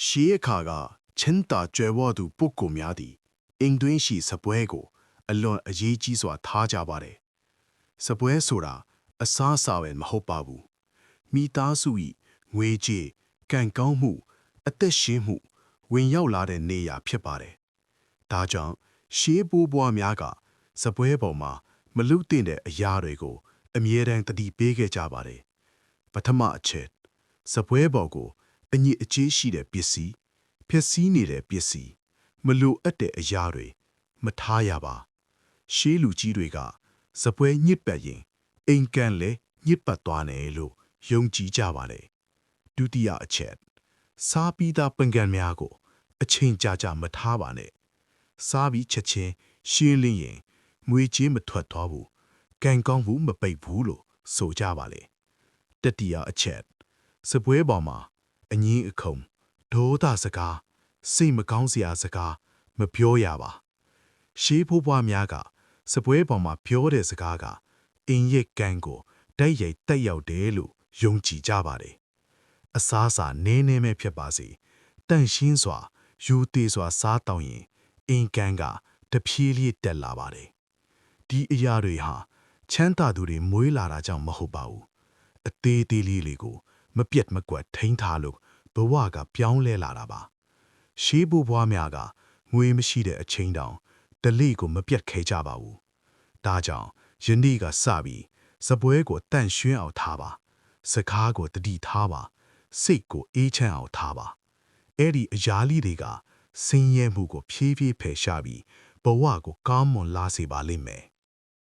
ရှေးအခါကချင်းတာကျွဲဝသူပုဂ္ဂိုလ်များသည်အိမ်တွင်းရှိစပွဲကိုအလွန်အရေးကြီးစွာထားကြပါတယ်။စပွဲဆိုတာအစားအစာပဲမဟုတ်ပါဘူး။မိသားစု၏ငွေကြေးကံကောင်းမှုအသက်ရှင်မှုဝင်ရောက်လာတဲ့နေရာဖြစ်ပါတယ်။ဒါကြောင့်ရှေးဘိုးဘွားများကစပွဲပေါ်မှာမလူသင့်တဲ့အရာတွေကိုအမြဲတမ်းသတိပေးခဲ့ကြပါတယ်။ပထမအချက်စပွဲပေါ်ကိုအညစ်အကြေးရှိတဲ့ပစ္စည်းဖြစ်စည်းနေတဲ့ပစ္စည်းမလိုအပ်တဲ့အရာတွေမထားရပါရှေးလူကြီးတွေကစပွဲညစ်ပတ်ရင်အိမ်ကန်လည်းညစ်ပတ်သွားတယ်လို့ယုံကြည်ကြပါလေဒုတိယအချက်စားပြီးသားပင်ကန်များကိုအချိန်ကြာကြာမထားပါနဲ့စားပြီးချက်ချင်းရှင်းလင်းရင်ငွေကြေးမထွက်သွားဘူးကံကောင်းမှုမပိတ်ဘူးလို့ဆိုကြပါလေတတိယအချက်စပွဲပေါ်မှာအငင်းအခုံဒေါသစကားစိတ်မကောင်းစရာစကားမပြောရပါရှေးဖိုးဖွားများကစပွဲပေါ်မှာပြောတဲ့စကားကအင်းရဲ့ကံကိုတိုက်ရိုက်တက်ရောက်တယ်လို့ယုံကြည်ကြပါတယ်အစားအစာနည်းနည်းပဲဖြစ်ပါစေတန့်ရှင်းစွာယူသေးစွာစားတောင်းရင်အင်းကံကတဖြည်းဖြည်းတက်လာပါတယ်ဒီအရာတွေဟာချမ်းသာသူတွေမွေးလာတာကြောင့်မဟုတ်ပါဘူးအသေးသေးလေးတွေကိုမပြတ်မကွက်ထိန်းထားလို့ဘဝကပြောင်းလဲလာတာပါရှေးဘိုးဘွားများကငွေမရှိတဲ့အချိန်တောင်ဒလိကိုမပြတ်ခဲကြပါဘူးဒါကြောင့်ယနေ့ကစပြီးစပွဲကိုတန့်ရှင်းအောင်ထားပါစကားကိုတတိထားပါစိတ်ကိုအေးချမ်းအောင်ထားပါအဲ့ဒီအရာလေးတွေကဆင်းရဲမှုကိုဖြည်းဖြည်းဖယ်ရှားပြီးဘဝကိုကောင်းမွန်လာစေပါလိမ့်မယ်